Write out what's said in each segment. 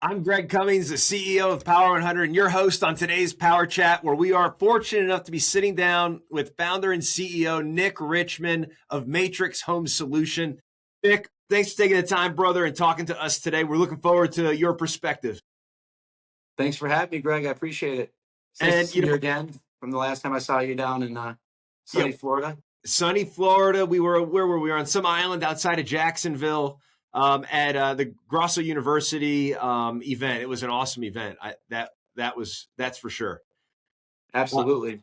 I'm Greg Cummings, the CEO of Power 100, and your host on today's Power Chat, where we are fortunate enough to be sitting down with founder and CEO Nick Richmond of Matrix Home Solution. Nick, thanks for taking the time, brother, and talking to us today. We're looking forward to your perspective. Thanks for having me, Greg. I appreciate it. It's nice to see you again from the last time I saw you down in sunny Florida. Sunny Florida. Where were we? We were on some island outside of Jacksonville. At the Grosso University event. It was an awesome event. That's for sure. Absolutely.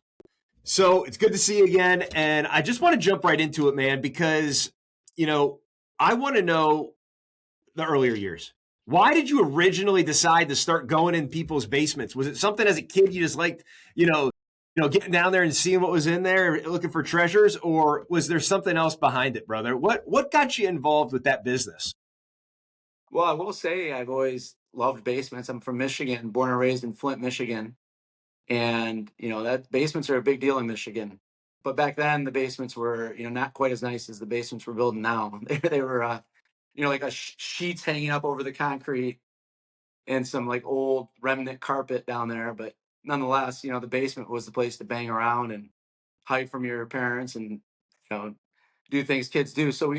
So it's good to see you again. And I just want to jump right into it, man, because, I want to know the earlier years. Why did you originally decide to start going in people's basements? Was it something as a kid you just liked, getting down there and seeing what was in there, looking for treasures, or was there something else behind it, brother? What got you involved with that business? Well, I will say I've always loved basements. I'm from Michigan, born and raised in Flint, Michigan. And, that basements are a big deal in Michigan. But back then the basements were, not quite as nice as the basements we're building now. They were, like sheets hanging up over the concrete and some like old remnant carpet down there. But nonetheless, the basement was the place to bang around and hide from your parents and, do things kids do. So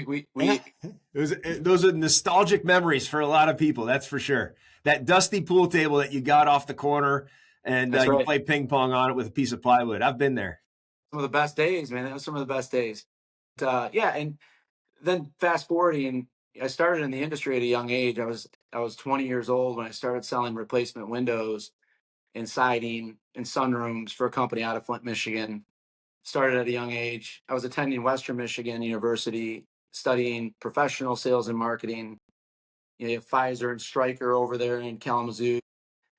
those are nostalgic memories for a lot of people. That's for sure. That dusty pool table that you got off the corner and you play ping pong on it with a piece of plywood. I've been there. Some of the best days, man. That was some of the best days. And then fast forwarding, I started in the industry at a young age. I was 20 years old when I started selling replacement windows and siding and sunrooms for a company out of Flint, Michigan. Started at a young age. I was attending Western Michigan University, studying professional sales and marketing. You have Pfizer and Stryker over there in Kalamazoo.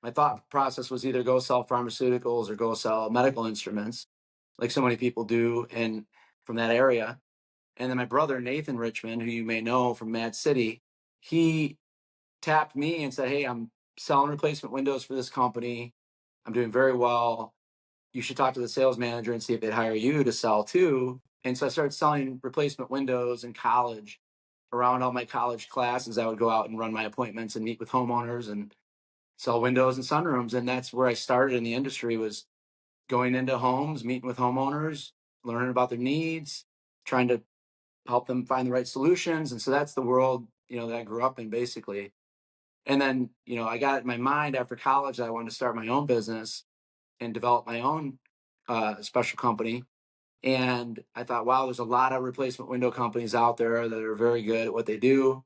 My thought process was either go sell pharmaceuticals or go sell medical instruments, like so many people do from that area. And then my brother, Nathan Richmond, who you may know from Mad City, he tapped me and said, "Hey, I'm selling replacement windows for this company. I'm doing very well. You should talk to the sales manager and see if they'd hire you to sell too." And so I started selling replacement windows in college. Around all my college classes, I would go out and run my appointments and meet with homeowners and sell windows and sunrooms. And that's where I started in the industry, was going into homes, meeting with homeowners, learning about their needs, trying to help them find the right solutions. And so that's the world, that I grew up in basically. And then, I got it in my mind after college that I wanted to start my own business and develop my own special company. And I thought, wow, there's a lot of replacement window companies out there that are very good at what they do.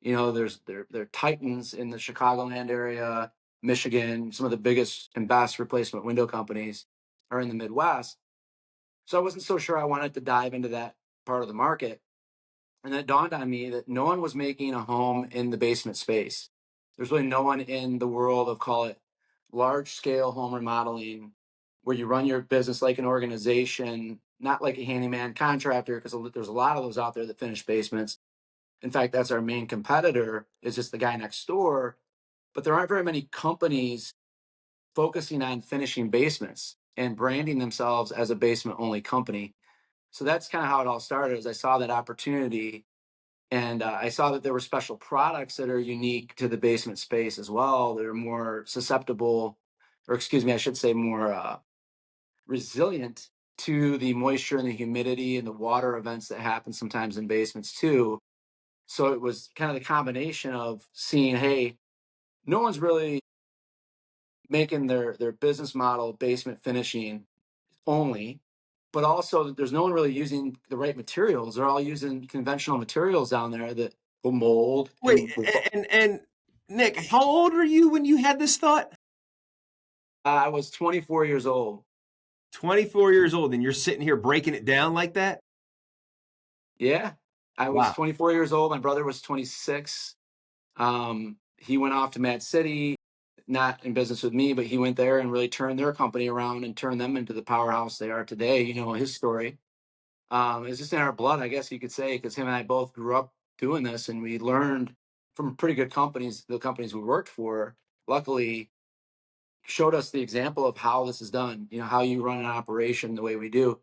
They're titans in the Chicagoland area, Michigan. Some of the biggest and best replacement window companies are in the Midwest. So I wasn't so sure I wanted to dive into that part of the market. And it dawned on me that no one was making a home in the basement space. There's really no one in the world of, call it, large scale home remodeling, where you run your business like an organization, not like a handyman contractor, because there's a lot of those out there that finish basements. In fact, that's our main competitor, is just the guy next door. But there aren't very many companies focusing on finishing basements and branding themselves as a basement only company. So that's kind of how it all started. As I saw that opportunity, and I saw that there were special products that are unique to the basement space as well. They're more susceptible, or excuse me, I should say more resilient to the moisture and the humidity and the water events that happen sometimes in basements too. So it was kind of the combination of seeing, hey, no one's really making their business model basement finishing only, but also there's no one really using the right materials. They're all using conventional materials down there that will mold. Wait, and Nick, how old were you when you had this thought? I was 24 years old. 24 years old, and you're sitting here breaking it down like that? Yeah, I was 24 years old. My brother was 26. He went off to Mad City, not in business with me, but he went there and really turned their company around and turned them into the powerhouse they are today. You know his story. It's just in our blood, I guess you could say, because him and I both grew up doing this, and we learned from pretty good companies. The companies we worked for, luckily, showed us the example of how this is done. How you run an operation the way we do.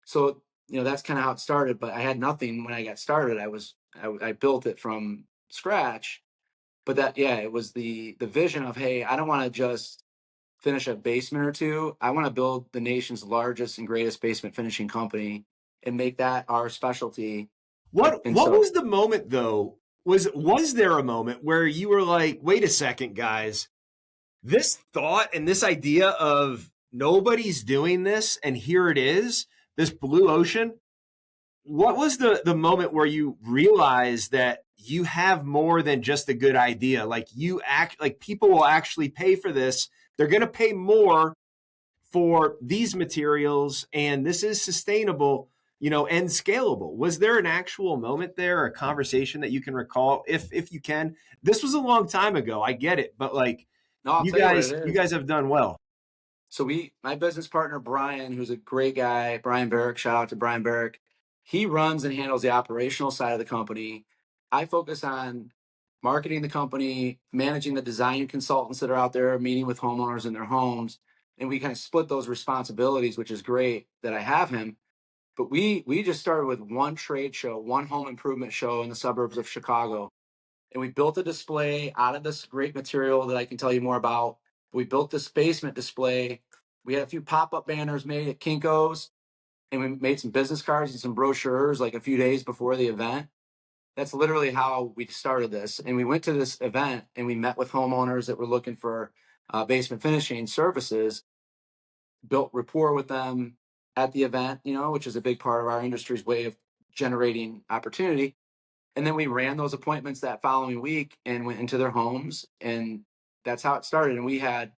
So that's kind of how it started. But I had nothing when I got started. I was I built it from scratch. But that, yeah, it was the vision of, hey, I don't want to just finish a basement or two. I want to build the nation's largest and greatest basement finishing company and make that our specialty. And What so, was the moment though? Was there a moment where you were like, wait a second, guys, this thought and this idea of nobody's doing this and here it is, this blue ocean? What was the moment where you realized that you have more than just a good idea? Like you act like people will actually pay for this. They're going to pay more for these materials and this is sustainable, and scalable. Was there an actual moment there, a conversation that you can recall? If you can. This was a long time ago. I get it, but like no, I'll you tell you what it guys you is. guys have done well. So my business partner, Brian, who's a great guy, Brian Barrick, shout out to Brian Barrick. He runs and handles the operational side of the company. I focus on marketing the company, managing the design consultants that are out there, meeting with homeowners in their homes. And we kind of split those responsibilities, which is great that I have him. But we just started with one trade show, one home improvement show in the suburbs of Chicago. And we built a display out of this great material that I can tell you more about. We built this basement display. We had a few pop-up banners made at Kinko's, and we made some business cards and some brochures like a few days before the event. That's literally how we started this. And we went to this event and we met with homeowners that were looking for basement finishing services, built rapport with them at the event, which is a big part of our industry's way of generating opportunity. And then we ran those appointments that following week and went into their homes. And that's how it started. And we had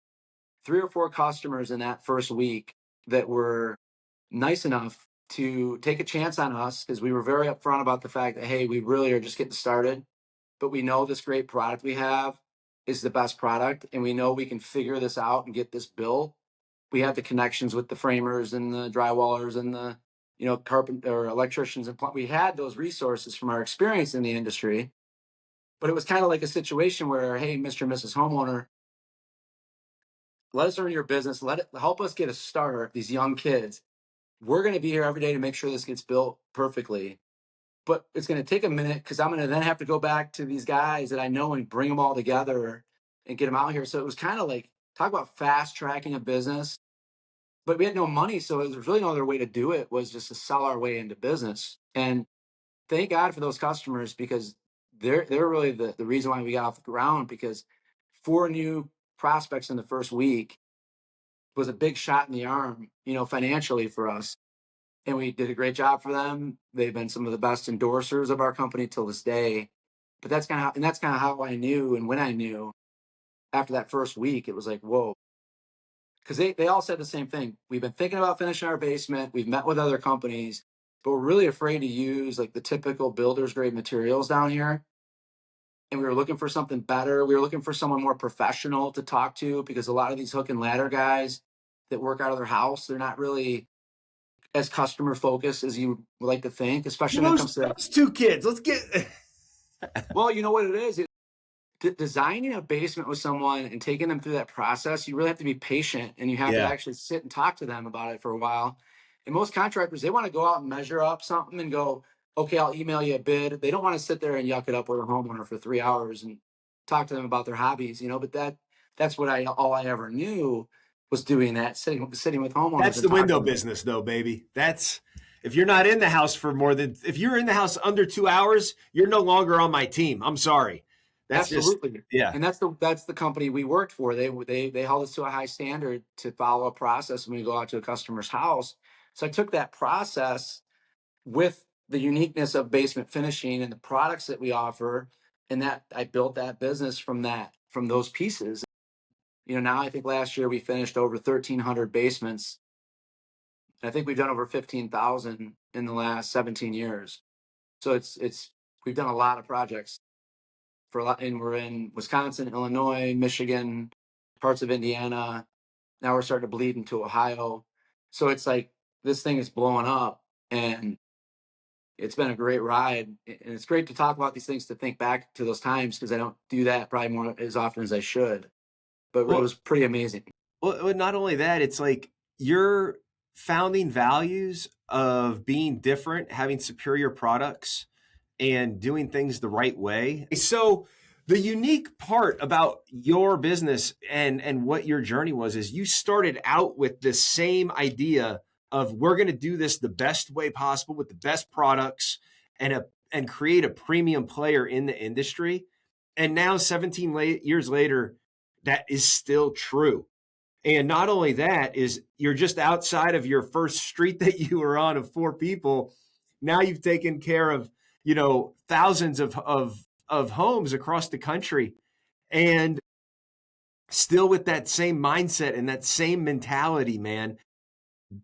3 or 4 customers in that first week that were nice enough to take a chance on us because we were very upfront about the fact that, hey, we really are just getting started, but we know this great product we have is the best product. And we know we can figure this out and get this built. We have the connections with the framers and the drywallers and the carpenter or electricians, and we had those resources from our experience in the industry. But it was kind of like a situation where, hey, Mr. and Mrs. Homeowner, let us earn your business. Let it help us get a start. These young kids, we're going to be here every day to make sure this gets built perfectly. But it's going to take a minute because I'm going to then have to go back to these guys that I know and bring them all together and get them out here. So it was kind of like, talk about fast tracking a business. But we had no money, so there was really no other way to do it was just to sell our way into business. And thank God for those customers because they're really the reason why we got off the ground, because 4 new prospects in the first week was a big shot in the arm, financially for us. And we did a great job for them. They've been some of the best endorsers of our company till this day. But that's kind of how I knew, and when I knew after that first week, it was like, whoa. Because they all said the same thing. We've been thinking about finishing our basement. We've met with other companies, but we're really afraid to use like the typical builder's grade materials down here. And we were looking for something better. We were looking for someone more professional to talk to, because a lot of these hook and ladder guys that work out of their house, they're not really as customer focused as you would like to think, especially when it comes to that. Those 2 kids. Let's get Well, you know what it is? Designing a basement with someone and taking them through that process, you really have to be patient, and you have to Yeah. actually sit and talk to them about it for a while. And most contractors, they want to go out and measure up something and go, okay, I'll email you a bid. They don't want to sit there and yuck it up with a homeowner for 3 hours and talk to them about their hobbies, but that's what all I ever knew was doing that, sitting with homeowners That's and the window talking to them. business, though, baby. That's if you're not in the house for if you're in the house under 2 hours, you're no longer on my team. I'm sorry. That's just, Absolutely. yeah. And that's the company we worked for. They held us to a high standard to follow a process when we go out to a customer's house. So I took that process with the uniqueness of basement finishing and the products that we offer, and that I built that business from those pieces. Now I think last year we finished over 1,300 basements. I think we've done over 15,000 in the last 17 years. So we've done a lot of projects for a lot, and we're in Wisconsin, Illinois, Michigan, parts of Indiana. Now we're starting to bleed into Ohio. So it's like this thing is blowing up, and it's been a great ride. And it's great to talk about these things, to think back to those times, because I don't do that probably more as often as I should. But it Well, was pretty amazing. not only that, it's like your founding values of being different, having superior products, and doing things the right way. So the unique part about your business and what your journey was is you started out with this same idea of we're going to do this the best way possible with the best products and create a premium player in the industry. And now 17 years later, that is still true. And not only that is you're just outside of your first street that you were on of 4 people. Now you've taken care of, thousands of homes across the country, and still with that same mindset and that same mentality, man.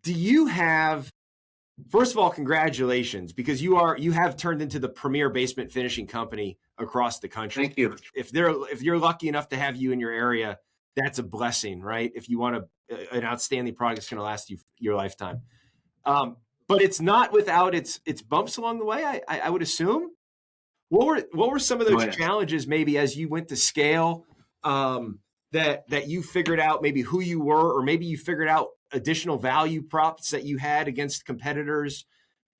Do you have, first of all, congratulations, because you have turned into the premier basement finishing company across the country. Thank you. If you're lucky enough to have you in your area, that's a blessing, right? If you want an outstanding product that's going to last you your lifetime. But it's not without its bumps along the way, I would assume. What were some of those challenges maybe as you went to scale, that you figured out maybe who you were, or maybe you figured out additional value props that you had against competitors,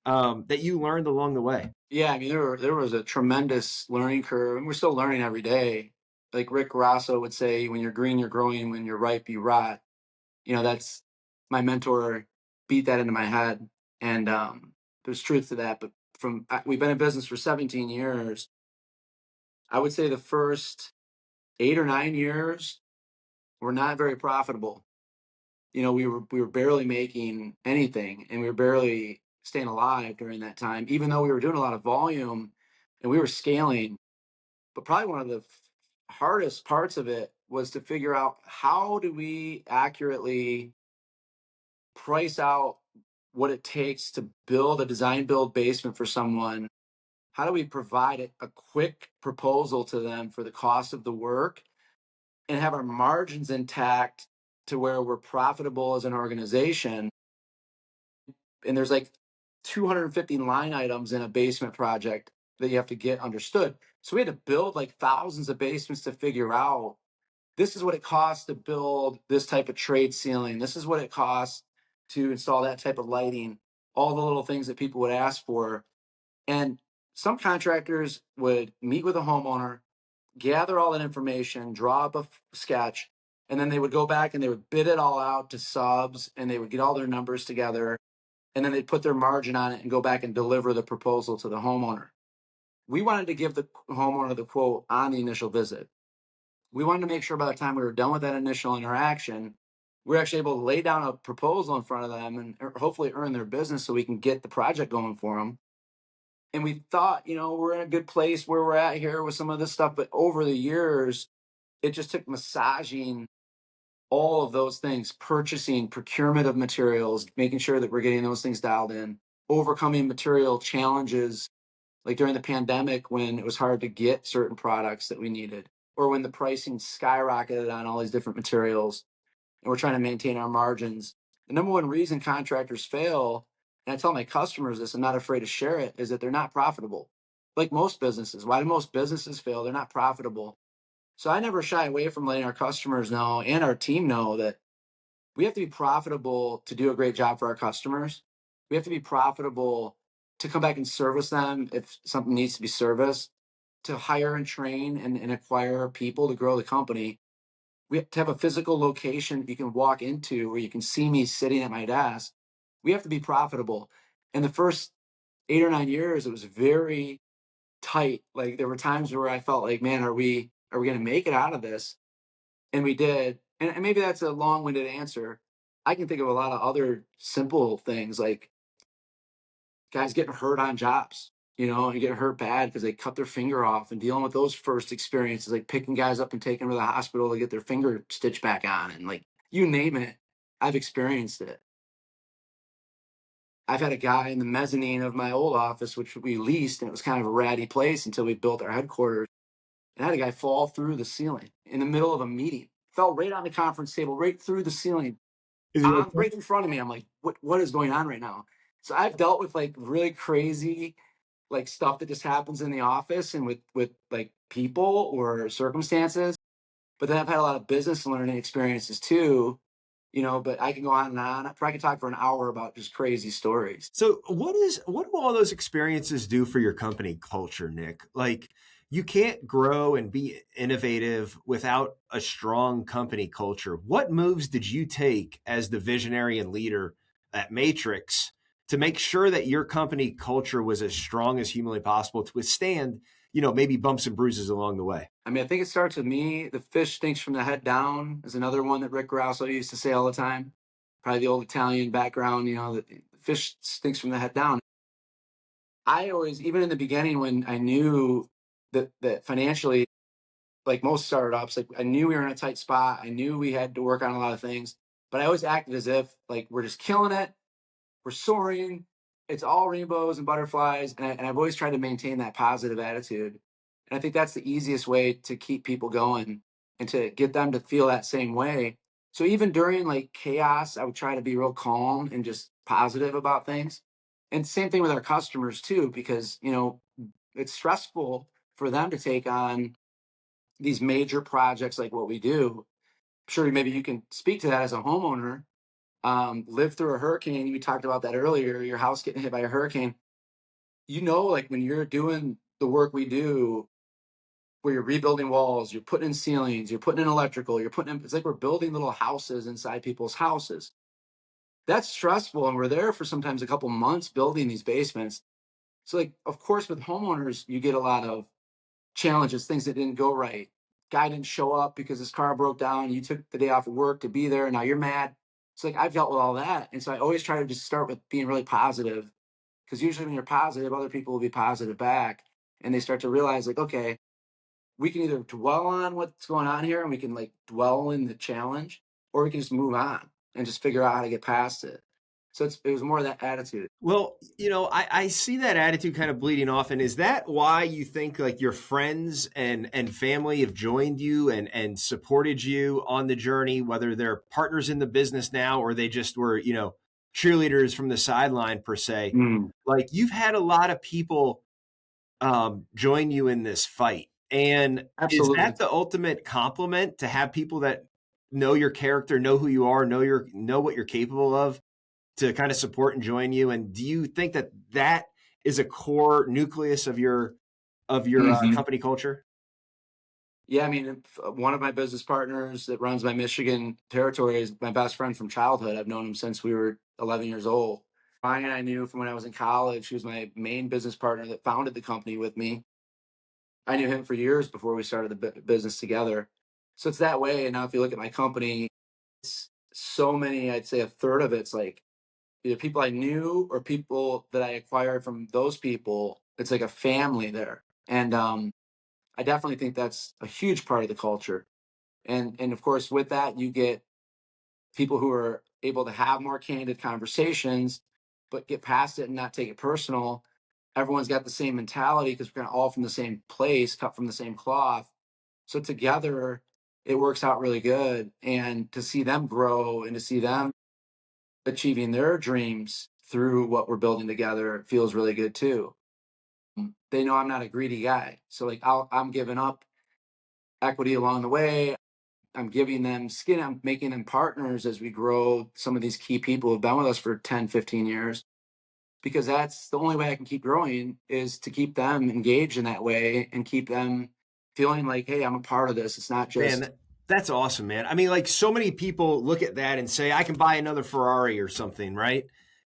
that you learned along the way? Yeah, I mean, there was a tremendous learning curve, and we're still learning every day. Like Rick Rosso would say, "When you're green, you're growing. When you're ripe, you rot." That's my mentor beat that into my head, and there's truth to that. But we've been in business for 17 years. I would say the first 8 or 9 years were not very profitable. We were barely making anything, and we were barely staying alive during that time, even though we were doing a lot of volume and we were scaling. But probably one of the hardest parts of it was to figure out, how do we accurately price out what it takes to build a design build basement for someone? How do we provide a quick proposal to them for the cost of the work and have our margins intact to where we're profitable as an organization? And there's like 250 line items in a basement project that you have to get understood. So we had to build like thousands of basements to figure out, this is what it costs to build this type of trade ceiling. This is what it costs to install that type of lighting, all the little things that people would ask for. And some contractors would meet with a homeowner, gather all that information, draw up a sketch, and then they would go back and they would bid it all out to subs, and they would get all their numbers together, and then they'd put their margin on it and go back and deliver the proposal to the homeowner. We wanted to give the homeowner the quote on the initial visit. We wanted to make sure by the time we were done with that initial interaction, we're actually able to lay down a proposal in front of them and hopefully earn their business so we can get the project going for them. And we thought, we're in a good place where we're at here with some of this stuff. But over the years, it just took massaging all of those things: purchasing, procurement of materials, making sure that we're getting those things dialed in, overcoming material challenges, like during the pandemic when it was hard to get certain products that we needed, or when the pricing skyrocketed on all these different materials and we're trying to maintain our margins. The number one reason contractors fail, and I tell my customers this, I'm not afraid to share it, is that they're not profitable. Like most businesses. Why do most businesses fail? They're not profitable. So I never shy away from letting our customers know and our team know that we have to be profitable to do a great job for our customers. We have to be profitable to come back and service them if something needs to be serviced, to hire and train and acquire people to grow the company. We have to have a physical location you can walk into where you can see me sitting at my desk. We have to be profitable. In the first 8 or 9 years, it was very tight. Like there were times where I felt like, man, are we going to make it out of this? And we did. And maybe that's a long-winded answer. I can think of a lot of other simple things, like guys getting hurt on jobs, and getting hurt bad because they cut their finger off, and dealing with those first experiences, like picking guys up and taking them to the hospital to get their finger stitched back on. And like, you name it, I've experienced it. I've had a guy in the mezzanine of my old office, which we leased, and it was kind of a ratty place until we built our headquarters. And I had a guy fall through the ceiling in the middle of a meeting, fell right on the conference table, right through the ceiling, Is he okay? right in front of me. I'm like, what is going on right now? So I've dealt with like really crazy, like stuff that just happens in the office and with like people or circumstances. But then I've had a lot of business learning experiences too, but I can go on and on. I could talk for an hour about just crazy stories. So what do all those experiences do for your company culture, Nick? Like you can't grow and be innovative without a strong company culture. What moves did you take as the visionary and leader at Matrix to make sure that your company culture was as strong as humanly possible to withstand, maybe bumps and bruises along the way? I mean, I think it starts with me. The fish stinks from the head down is another one that Rick Grosso used to say all the time. Probably the old Italian background, the fish stinks from the head down. I always, even in the beginning, when I knew that financially, like most startups, like I knew we were in a tight spot. I knew we had to work on a lot of things, but I always acted as if like we're just killing it. We're soaring. It's all rainbows and butterflies. And I've always tried to maintain that positive attitude. And I think that's the easiest way to keep people going and to get them to feel that same way. So even during like chaos, I would try to be real calm and just positive about things. And same thing with our customers too, because, it's stressful for them to take on these major projects like what we do. I'm sure maybe you can speak to that as a homeowner. Lived through a hurricane. We talked about that earlier. Your house getting hit by a hurricane. Like when you're doing the work we do, where you're rebuilding walls, you're putting in ceilings, you're putting in electrical, it's like we're building little houses inside people's houses. That's stressful. And we're there for sometimes a couple months building these basements. So, like, of course, with homeowners, you get a lot of challenges, things that didn't go right. Guy didn't show up because his car broke down. You took the day off of work to be there. And now you're mad. So like I've dealt with all that. And so I always try to just start with being really positive because usually when you're positive, other people will be positive back. And they start to realize like, okay, we can either dwell on what's going on here and we can like dwell in the challenge, or we can just move on and just figure out how to get past it. So it was more of that attitude. Well, I see that attitude kind of bleeding off. And is that why you think like your friends and family have joined you and supported you on the journey, whether they're partners in the business now or they just were, cheerleaders from the sideline per se? Mm, Like you've had a lot of people join you in this fight. And is absolutely. that the ultimate compliment to have people that know your character, know who you are, know what you're capable of? To kind of support and join you? And do you think that that is a core nucleus of your Mhm. company culture? Yeah, I mean, one of my business partners that runs my Michigan territory is my best friend from childhood. I've known him since we were 11 years old. Ryan, I knew from when I was in college. He was my main business partner that founded the company with me. I knew him for years before we started the business together. So it's that way. And now, if you look at my company, it's so many, I'd say a third of it's like either people I knew or people that I acquired from those people. It's like a family there. And I definitely think that's a huge part of the culture. And of course, with that, you get people who are able to have more candid conversations, but get past it and not take it personal. Everyone's got the same mentality because we're kind of all from the same place, cut from the same cloth. So together, it works out really good. And to see them grow and to see them achieving their dreams through what we're building together feels really good too. They know I'm not a greedy guy. So like I'm giving up equity along the way. I'm giving them skin. I'm making them partners as we grow some of these key people who've been with us for 10, 15 years, because that's the only way I can keep growing is to keep them engaged in that way and keep them feeling like, hey, I'm a part of this. It's not Man, just, that's awesome, man. I mean, like so many people look at that and say, I can buy another Ferrari or something, right?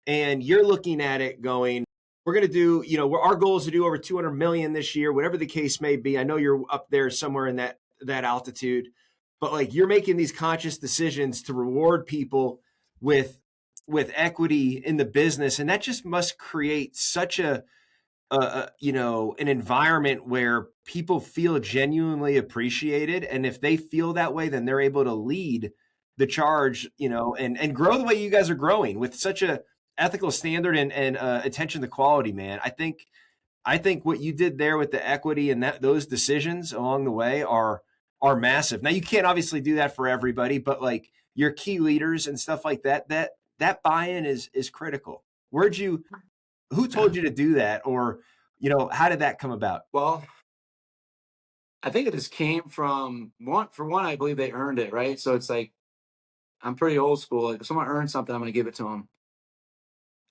And you're looking at it going, we're going to do, our goal is to do over 200 million this year, whatever the case may be. I know you're up there somewhere in that altitude, but like you're making these conscious decisions to reward people with equity in the business, and that just must create such an environment where people feel genuinely appreciated, and if they feel that way, then they're able to lead the charge, and grow the way you guys are growing with such a ethical standard and attention to quality, man. I think what you did there with the equity and those decisions along the way are massive. Now you can't obviously do that for everybody, but like your key leaders and stuff like that buy-in is critical. Who told you to do that, or how did that come about? well, I think it just came from one, for one, I believe they earned it, right? So it's like I'm pretty old school. Like if someone earns something, I'm going to give it to them.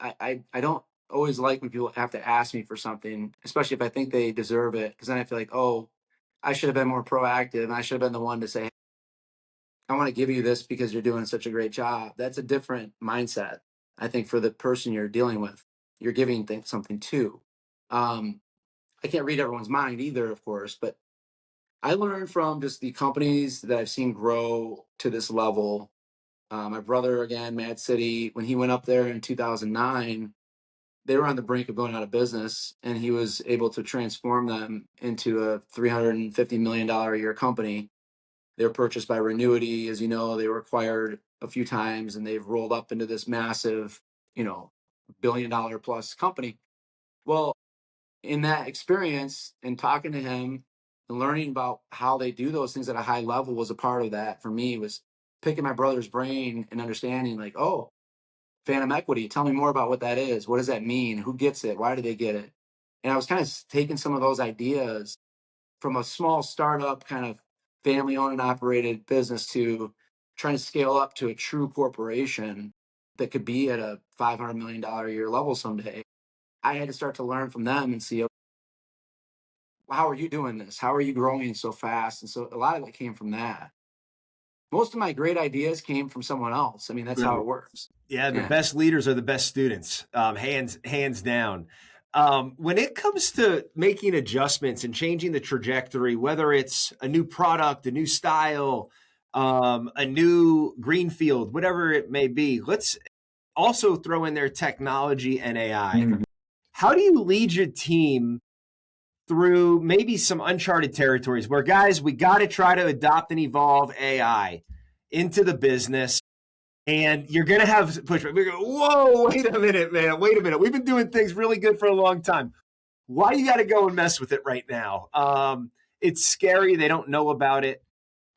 I don't always like when people have to ask me for something, especially if I think they deserve it, because then I feel like, oh, I should have been more proactive, and I should have been the one to say, hey, I want to give you this because you're doing such a great job. That's a different mindset, I think, for the person you're dealing with. You're giving something to. I can't read everyone's mind either, of course, but I learned from just the companies that I've seen grow to this level. My brother, again, Mad City, when he went up there in 2009, they were on the brink of going out of business, and he was able to transform them into a $350 million a year company. They were purchased by Renuity. As you know, they were acquired a few times, and they've rolled up into this massive, $1 billion plus company. Well, in that experience and talking to him and learning about how they do those things at a high level was a part of that for me, was picking my brother's brain and understanding, like, oh, phantom equity, tell me more about what that is. What does that mean? Who gets it? Why do they get it? And I was kind of taking some of those ideas from a small startup, kind of family owned and operated business, to trying to scale up to a true corporation that could be at a $500 million a year level someday. I had to start to learn from them and see, how are you doing this? How are you growing so fast? And so a lot of it came from that. Most of my great ideas came from someone else. I mean, that's how Right. it works. Yeah, the Yeah. best leaders are the best students, hands down. When it comes to making adjustments and changing the trajectory, whether it's a new product, a new style, a new greenfield, whatever it may be, let's also throw in there technology and AI. Mhm. How do you lead your team through maybe some uncharted territories where, guys, we got to try to adopt and evolve AI into the business? And you're going to have pushback. We go, whoa, wait a minute, man. Wait a minute. We've been doing things really good for a long time. Why you got to go and mess with it right now? It's scary. They don't know about it.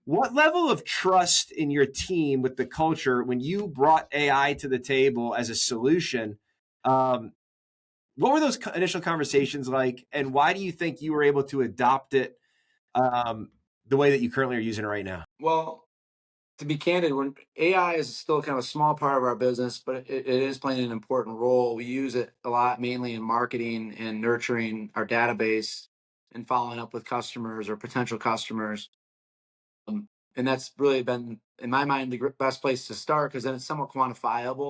What level of trust in your team with the culture when you brought AI to the table as a solution? What were those initial conversations like? And why do you think you were able to adopt it the way that you currently are using it right now? Well, to be candid, when AI is still kind of a small part of our business, but it is playing an important role. We use it a lot, mainly in marketing and nurturing our database and following up with customers or potential customers. And that's really been, in my mind, the best place to start, because then it's somewhat quantifiable.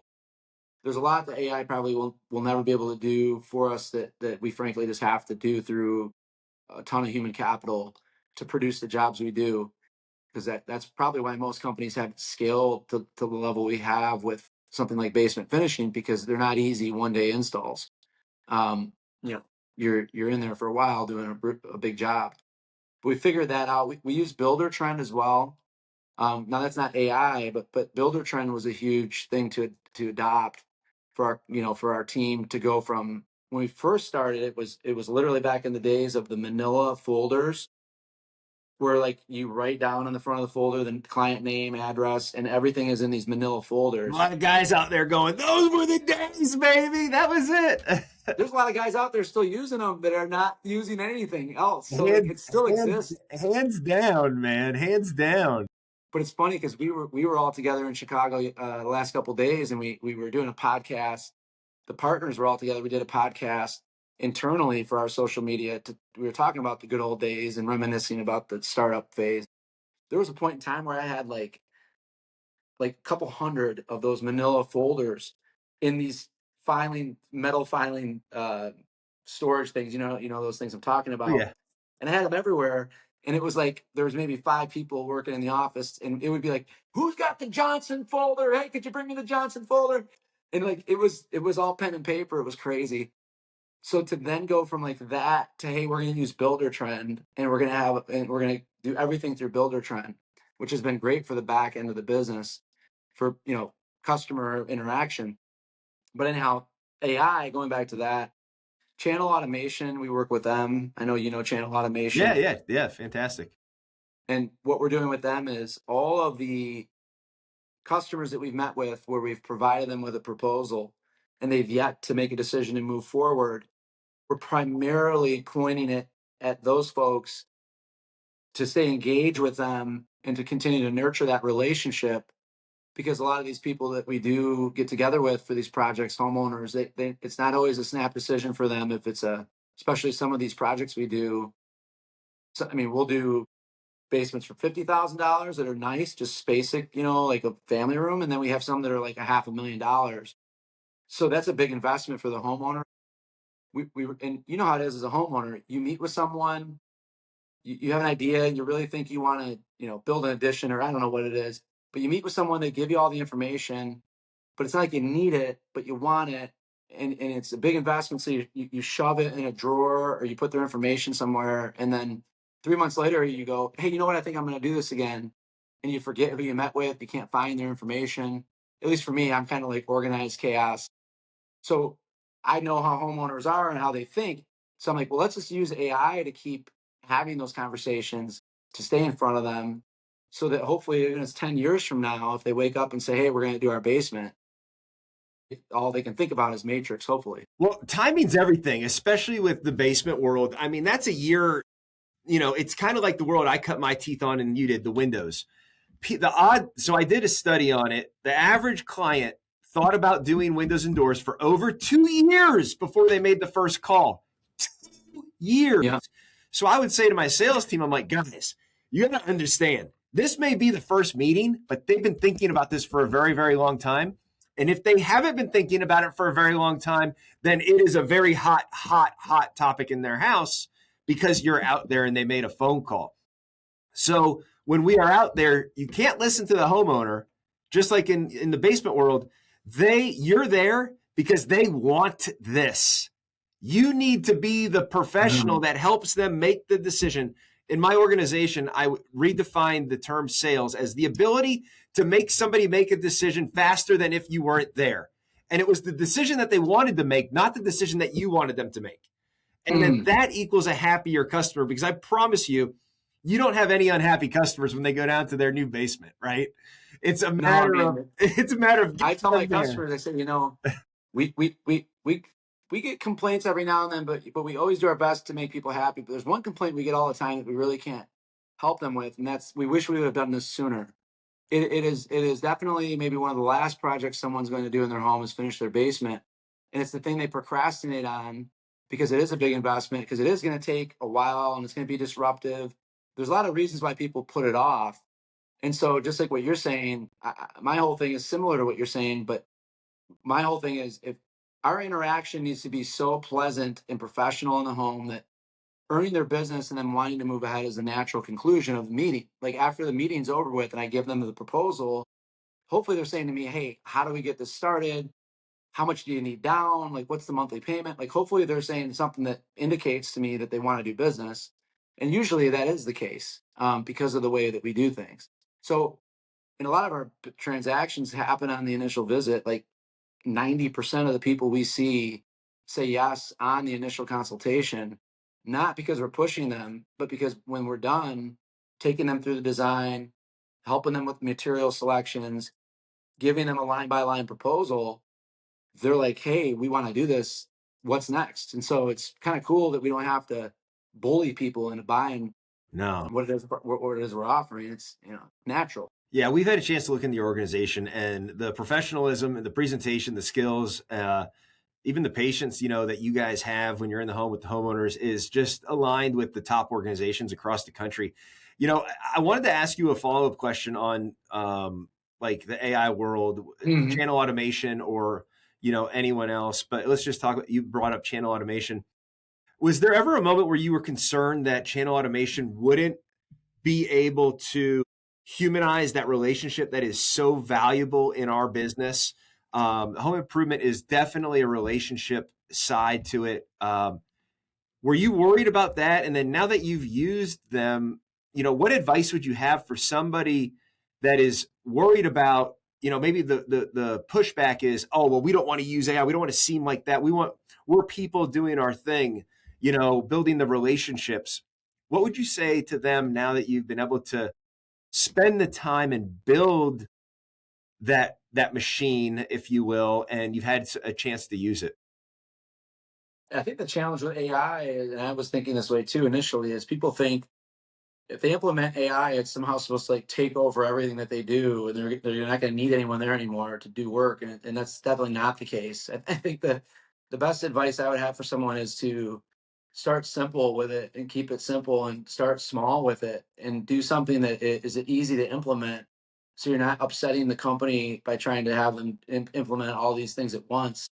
There's a lot that AI probably will never be able to do for us, that we frankly just have to do through a ton of human capital to produce the jobs we do, because that's probably why most companies haven't scaled to the level we have with something like basement finishing, because they're not easy one day installs. Um, you know, you're in there for a while doing a big job. But we figured that out. We use Builder Trend as well. Now that's not AI, but Builder Trend was a huge thing to adopt for our, for our team, to go from when we first started. It was literally back in the days of the Manila folders, where like you write down on the front of the folder the client name, address, and everything is in these Manila A folders. lot of guys out there going, those were the days, baby. That was it. There's a lot of guys out there still using them that are not using anything else. So like Hand, it still hands, exists. hands down, man. Hands down. But it's funny because we were all together in Chicago the last couple of days, and we were doing a podcast. The partners were all together. We did a podcast internally for our social media. We were talking about the good old days and reminiscing about the startup phase. There was a point in time where I had like a couple hundred of those manila folders in these metal filing storage things, those things I'm talking Oh, about. yeah. And I had them everywhere. And it was like there was maybe 5 people working in the office, and it would be like, who's got the Johnson folder? Hey, could you bring me the Johnson folder? And like it was all pen and paper. It was crazy. So to then go from like that to, hey, we're going to use Builder Trend, and we're going to do everything through Builder Trend, which has been great for the back end of the business, for customer interaction. But anyhow, AI, going back to that, channel automation, we work with them. I know channel Yeah, automation. yeah, yeah. Fantastic. And what we're doing with them is all of the customers that we've met with, where we've provided them with a proposal and they've yet to make a decision and move forward, we're primarily pointing it at those folks to stay engaged with them and to continue to nurture that relationship, because a lot of these people that we do get together with for these projects, homeowners, it's not always a snap decision for them if it's especially some of these projects we do. So, I mean, we'll do basements for $50,000 that are nice, just basic, like a family room, and then we have some that are like a $500,000. So that's a big investment for the homeowner. We and you know how it is as a homeowner. You meet with someone, you have an idea, and you really think you want to, build an addition, or I don't know what it is, but you meet with someone, they give you all the information, but it's not like you need it, but you want it, and it's a big investment. So you shove it in a drawer, or you put their information somewhere, and then 3 months later you go, hey, you know what? I think I'm going to do this again, and you forget who you met with. You can't find their information. At least for me, I'm kind of like organized chaos. So I know how homeowners are and how they think. So I'm like, well, let's just use AI to keep having those conversations, to stay in front of them, so that hopefully, it's 10 years from now, if they wake up and say, hey, we're going to do our basement, all they can think about is Matrix, hopefully. Well, timing's everything, especially with the basement world. I mean, that's a year, it's kind of like the world I cut my teeth on and you did, the windows. So I did a study on it. The average client thought about doing windows and doors for over 2 years before they made the first call. 2 years. Yeah. So I would say to my sales team, I'm like, guys, you got to understand, this may be the first meeting, but they've been thinking about this for a very, very long time. And if they haven't been thinking about it for a very long time, then it is a very hot, hot, hot topic in their house because you're out there and they made a phone call. So when we are out there, you can't listen to the homeowner, just like in the basement world. You're there because they want this. You need to be the professional that helps them make the decision. In my organization, I redefined the term sales as the ability to make somebody make a decision faster than if you weren't there. And it was the decision that they wanted to make, not the decision that you wanted them to make. And then that equals a happier customer, because I promise you, you don't have any unhappy customers when they go down to their new basement, right? It's a matter of I tell my customers, I say, we get complaints every now and then, but we always do our best to make people happy. But there's one complaint we get all the time that we really can't help them with, and that's, we wish we would have done this sooner. It is definitely maybe one of the last projects someone's going to do in their home is finish their basement, and it's the thing they procrastinate on because it is a big investment, because it is going to take a while and it's going to be disruptive. There's a lot of reasons why people put it off. And so, just like what you're saying, my whole thing is similar to what you're saying, but my whole thing is, if our interaction needs to be so pleasant and professional in the home that earning their business and then wanting to move ahead is a natural conclusion of the meeting. Like after the meeting's over with and I give them the proposal, hopefully they're saying to me, hey, how do we get this started? How much do you need down? Like, what's the monthly payment? Like, hopefully they're saying something that indicates to me that they want to do business. And usually that is the case, because of the way that we do things. So, and a lot of our transactions happen on the initial visit. Like 90% of the people we see say yes on the initial consultation, not because we're pushing them, but because when we're done, taking them through the design, helping them with material selections, giving them a line by line proposal, they're like, hey, we want to do this. What's next? And so it's kind of cool that we don't have to bully people into buying what it is we're offering. It's natural. Yeah, we've had a chance to look in the organization, and the professionalism and the presentation, the skills, even the patience, that you guys have when you're in the home with the homeowners is just aligned with the top organizations across the country. I wanted to ask you a follow-up question on like the AI world, channel automation, or anyone else. But let's just talk. You brought up channel automation. Was there ever a moment where you were concerned that channel automation wouldn't be able to humanize that relationship that is so valuable in our business? Home improvement is definitely a relationship side to it. Were you worried about that? And then now that you've used them, what advice would you have for somebody that is worried about, maybe the pushback is, oh, well, we don't want to use AI. We don't want to seem like that. We're people doing our thing, building the relationships. What would you say to them now that you've been able to spend the time and build that machine, if you will, and you've had a chance to use it? I think the challenge with AI, and I was thinking this way too initially, is people think if they implement AI, it's somehow supposed to like take over everything that they do, and they're not going to need anyone there anymore to do work, and that's definitely not the case. I think the best advice I would have for someone is to start simple with it and keep it simple, and start small with it, and do something that is easy to implement, so you're not upsetting the company by trying to have them implement all these things at once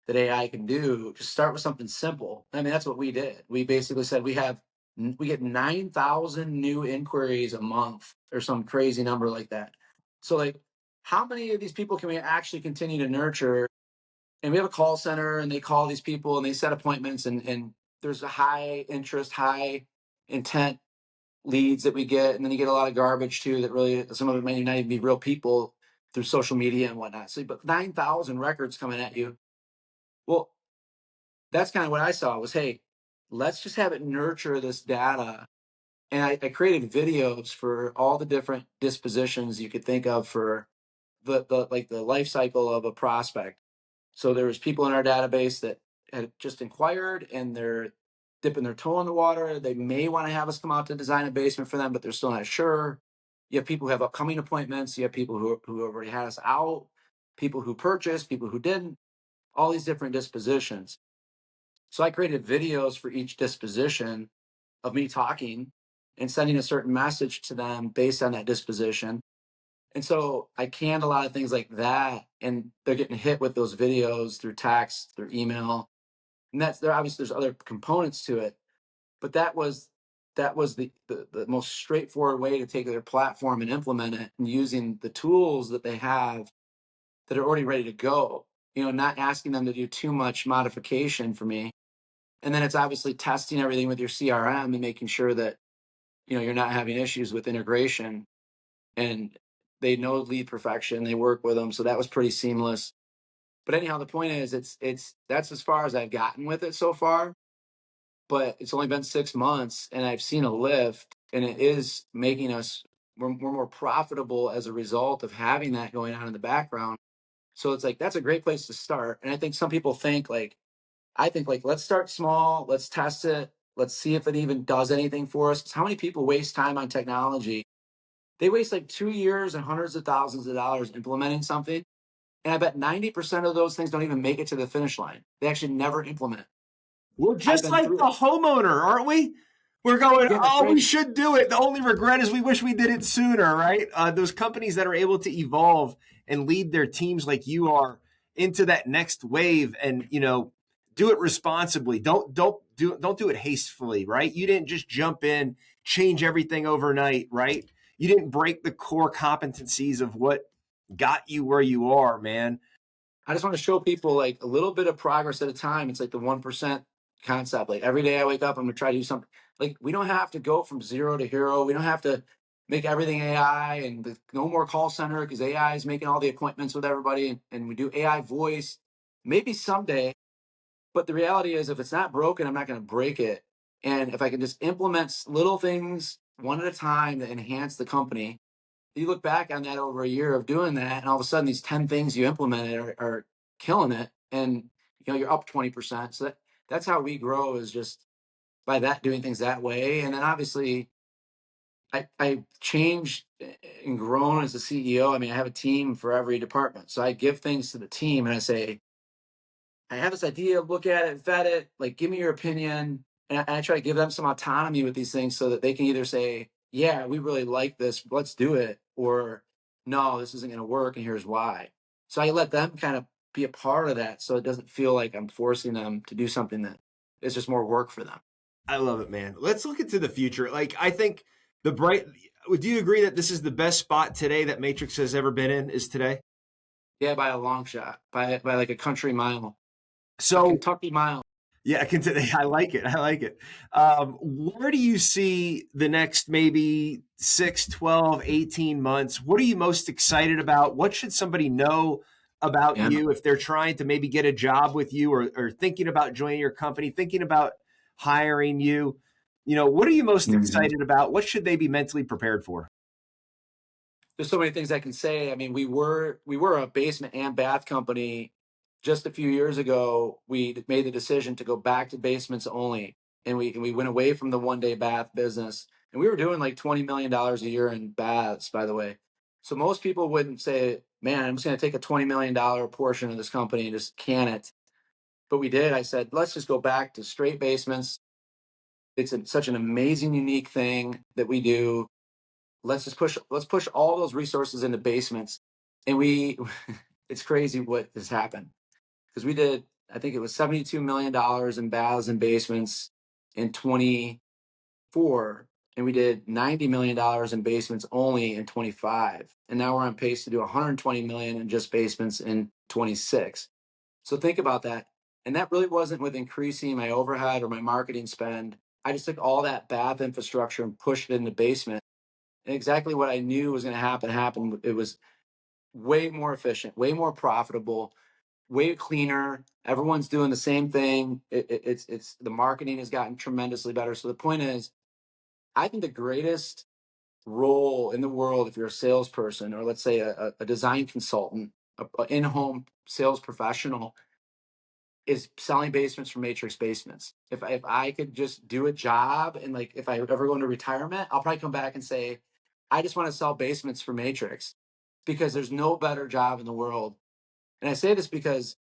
that AI can do. Just start with something simple. I mean, that's what we did. We basically said we get 9,000 new inquiries a month or some crazy number like that. So like, how many of these people can we actually continue to nurture? And we have a call center, and they call these people and they set appointments, and there's a high interest, high intent leads that we get. And then you get a lot of garbage too, that really, some of it may not even be real people through social media and whatnot. So, but 9,000 records coming at you. Well, that's kind of what I saw was, hey, let's just have it nurture this data. And I created videos for all the different dispositions you could think of for the like the life cycle of a prospect. So there was people in our database that had just inquired, and they're dipping their toe in the water. They may want to have us come out to design a basement for them, but they're still not sure. You have people who have upcoming appointments. You have people who already had us out, people who purchased, people who didn't, all these different dispositions. So I created videos for each disposition of me talking and sending a certain message to them based on that disposition. And so I canned a lot of things like that, and they're getting hit with those videos through text, through email. And that's there obviously there's other components to it, but that was the most straightforward way to take their platform and implement it, and using the tools that they have that are already ready to go. Not asking them to do too much modification for me. And then it's obviously testing everything with your CRM and making sure that you're not having issues with integration. And they know lead perfection. They work with them, so that was pretty seamless. But anyhow, the point is, it's that's as far as I've gotten with it so far. But it's only been 6 months, and I've seen a lift, and it is making us we're more profitable as a result of having that going on in the background. So it's like that's a great place to start. And I think some people think like I think like let's start small, let's test it, let's see if it even does anything for us. 'Cause how many people waste time on technology? They waste like 2 years and hundreds of thousands of dollars implementing something. And I bet 90% of those things don't even make it to the finish line. They actually never implement. We're I've just been like through the it. homeowner, aren't we? We're going, Yeah, that's oh, we right. should do it. The only regret is we wish we did it sooner, right? Those companies that are able to evolve and lead their teams like you are into that next wave, and do it responsibly. Don't do it hastily, right? You didn't just jump in, change everything overnight, right? You didn't break the core competencies of what got you where you are, man. I just want to show people like a little bit of progress at a time. It's like the 1% concept. Like every day I wake up, I'm going to try to do something. Like we don't have to go from zero to hero. We don't have to make everything AI, and no more call center because AI is making all the appointments with everybody, and we do AI voice. Maybe someday. But the reality is, if it's not broken, I'm not going to break it. And if I can just implement little things one at a time that enhance the company, you look back on that over a year of doing that, and all of a sudden, these 10 things you implemented are killing it. And you're up 20%. So that's how we grow, is just by that doing things that way. And then obviously, I changed and grown as a CEO. I mean, I have a team for every department. So I give things to the team and I say, I have this idea, look at it, vet it, like give me your opinion. And I try to give them some autonomy with these things so that they can either say, yeah, we really like this, let's do it, or no, this isn't going to work, and here's why. So I let them kind of be a part of that so it doesn't feel like I'm forcing them to do something that is just more work for them. I love it, man. Let's look into the future. Like, I think the bright. Do you agree that this is the best spot today that Matrix has ever been in? Is today? Yeah, by a long shot, by like a country mile, a So Kentucky mile. yeah, I can. I like it. I like it. Where do you see the next maybe 6, 12, 18 months? What are you most excited about? What should somebody know about Yeah. you if they're trying to maybe get a job with you, or thinking about joining your company, thinking about hiring you? What are you most Mhm. excited about? What should they be mentally prepared for? There's so many things I can say. I mean, we were a basement and bath company. Just a few years ago, we made the decision to go back to basements only, and we went away from the 1 day bath business. And we were doing like $20 million a year in baths, by the way. So most people wouldn't say, man, I'm just going to take a $20 million portion of this company and just can it. But we did. I said, let's just go back to straight basements. It's such an amazing, unique thing that we do. Let's push all those resources into basements. And it's crazy what has happened, because we did, I think it was $72 million in baths and basements in 24, and we did $90 million in basements only in 25. And now we're on pace to do 120 million in just basements in 26. So think about that. And that really wasn't with increasing my overhead or my marketing spend. I just took all that bath infrastructure and pushed it into basement. And exactly what I knew was going to happen happened. It was way more efficient, way more profitable, way cleaner. Everyone's doing the same thing. It's the marketing has gotten tremendously better. So the point is, I think the greatest role in the world, if you're a salesperson or let's say a design consultant, an in-home sales professional, is selling basements for Matrix Basements. If I could just do a job, and like if I ever go into retirement, I'll probably come back and say, I just want to sell basements for Matrix, because there's no better job in the world. And I say this because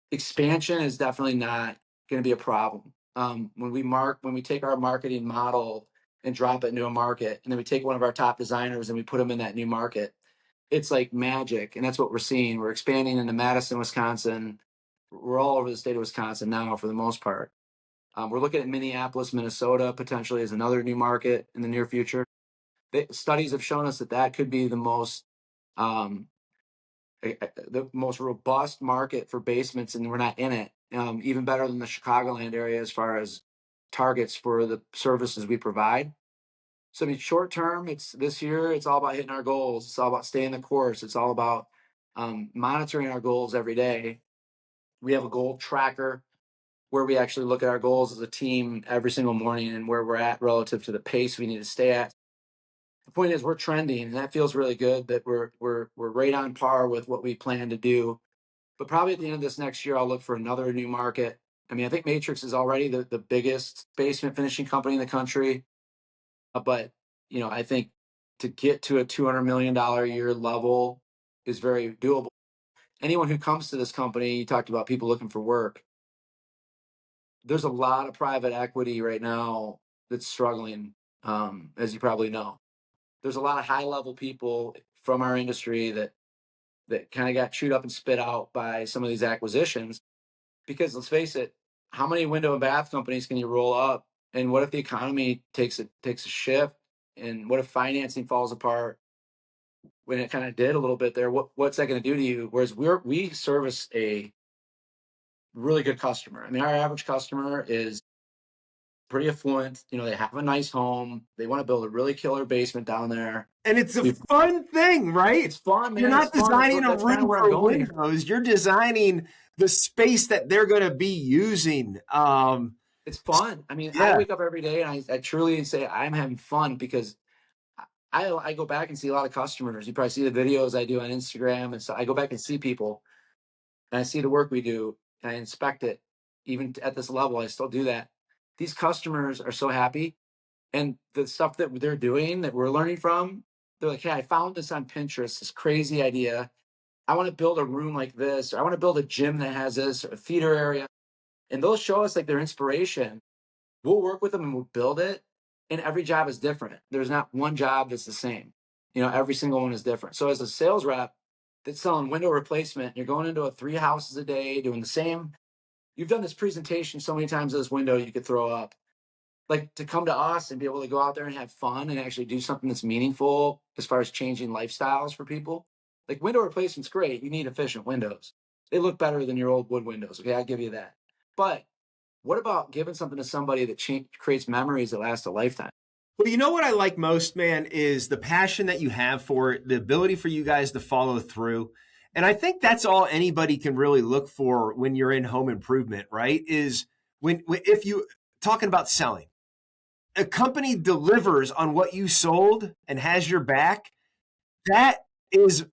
expansion is definitely not going to be a problem. When we take our marketing model and drop it into a market, and then we take one of our top designers and we put them in that new market, it's like magic. And that's what we're seeing. We're expanding into Madison, Wisconsin. We're all over the state of Wisconsin now for the most part. We're looking at Minneapolis, Minnesota, potentially as another new market in the near future. Studies have shown us that could be um, the most robust market for basements, and we're not in it. Even better than the Chicagoland area as far as targets for the services we provide. So I mean, short term, it's this year. It's all about hitting our goals. It's all about staying the course. It's all about monitoring our goals every day. We have a goal tracker where we actually look at our goals as a team every single morning and where we're at relative to the pace we need to stay at. The point is, we're trending, and that feels really good that we're right on par with what we plan to do. But probably at the end of this next year, I'll look for another new market. I mean, I think Matrix is already the biggest basement finishing company in the country. But, I think to get to a $200 million a year level is very doable. Anyone who comes to this company, you talked about people looking for work. There's a lot of private equity right now that's struggling, as you probably know. There's a lot of high level people from our industry that kind of got chewed up and spit out by some of these acquisitions. Because let's face it, how many window and bath companies can you roll up? And what if the economy takes a shift? And what if financing falls apart? When it kind of did a little bit there, what's that going to do to you? Whereas we service a really good customer. I mean, our average customer is pretty affluent. They have a nice home. They want to build a really killer basement down there. And it's a fun thing, right? It's fun, man. You're not designing a That's kind room of where I'm for going. windows. You're designing the space that they're going to be using. It's fun. I mean, Yeah. I wake up every day and I truly say I'm having fun, because I go back and see a lot of customers. You probably see the videos I do on Instagram. And so I go back and see people, and I see the work we do, and I inspect it. Even at this level, I still do that. These customers are so happy. And the stuff that they're doing that we're learning from, they're like, hey, I found this on Pinterest, this crazy idea. I want to build a room like this, or I want to build a gym that has this, or a theater area. And they'll show us like their inspiration. We'll work with them and we'll build it. And every job is different. There's not one job that's the same. Every single one is different. So as a sales rep that's selling window replacement, you're going into 3 houses a day, doing the same. You've done this presentation so many times of this window you could throw up. Like, to come to us and be able to go out there and have fun and actually do something that's meaningful as far as changing lifestyles for people. Like, window replacement's great. You need efficient windows. They look better than your old wood windows. Okay, I'll give you that. But what about giving something to somebody that creates memories that last a lifetime? Well, you know what I like most, man, is the passion that you have for it, the ability for you guys to follow through. And I think that's all anybody can really look for when you're in home improvement, right? Is if you talking about selling, a company delivers on what you sold and has your back, that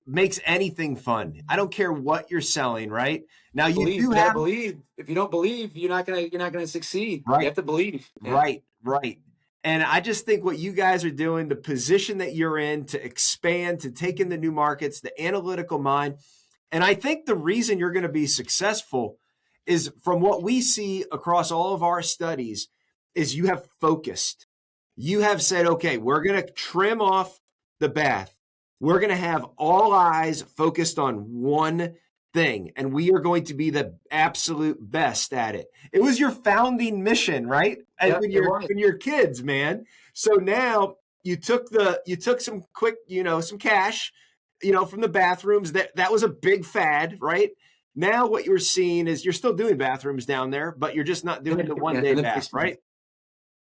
makes anything fun. I don't care what you're selling, right? Now You gotta believe. If you don't believe, you're not gonna succeed. Right. You have to believe. Yeah. Right. And I just think what you guys are doing, the position that you're in to expand, to take in the new markets, the analytical mind. And I think the reason you're going to be successful is from what we see across all of our studies is you have focused. You have said, okay, we're going to trim off the bath. We're going to have all eyes focused on one thing, and we are going to be the absolute best at it. It was your founding mission, right? Yeah, When you're kids, man. So now you took some quick, some cash, from the bathrooms. That was a big fad, right? Now what you're seeing is you're still doing bathrooms down there, but you're just not doing the one-day bath, right?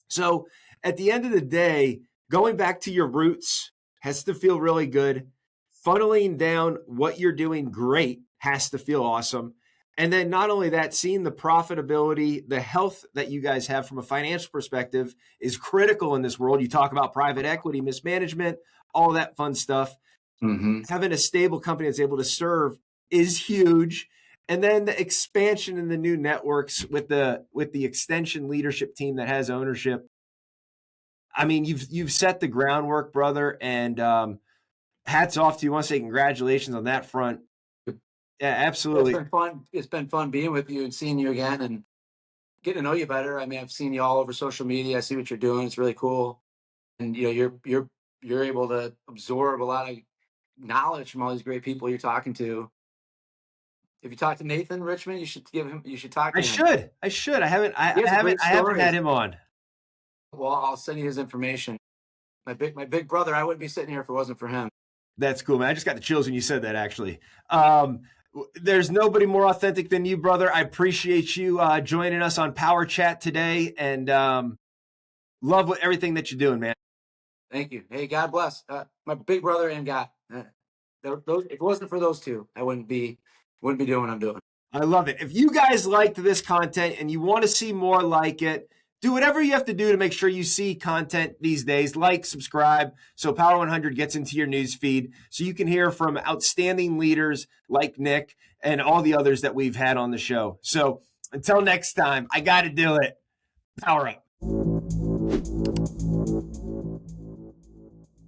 So at the end of the day, going back to your roots has to feel really good. Funneling down what you're doing great has to feel awesome. And then not only that, seeing the profitability, the health that you guys have from a financial perspective is critical in this world. You talk about private equity, mismanagement, all that fun stuff. Mm-hmm. Having a stable company that's able to serve is huge. And then the expansion in the new networks with the extension leadership team that has ownership. I mean, you've set the groundwork, brother, and hats off to you. I want to say congratulations on that front. Yeah, absolutely. It's been fun. It's been fun being with you and seeing you again and getting to know you better. I mean, I've seen you all over social media. I see what you're doing. It's really cool. And you're able to absorb a lot of knowledge from all these great people you're talking to. If you talk to Nathan Richmond, you should talk to him. I should. I haven't had him on. Well, I'll send you his information. My big brother, I wouldn't be sitting here if it wasn't for him. That's cool, man. I just got the chills when you said that, actually. There's nobody more authentic than you, brother. I appreciate you joining us on Power Chat today, and love everything that you're doing, man. Thank you. Hey, God bless. My big brother and God. If it wasn't for those two, I wouldn't be doing what I'm doing. I love it. If you guys liked this content and you want to see more like it, do whatever you have to do to make sure you see content these days. Like, subscribe, so Power 100 gets into your news feed, so you can hear from outstanding leaders like Nick and all the others that we've had on the show. So until next time, I got to do it. Power up.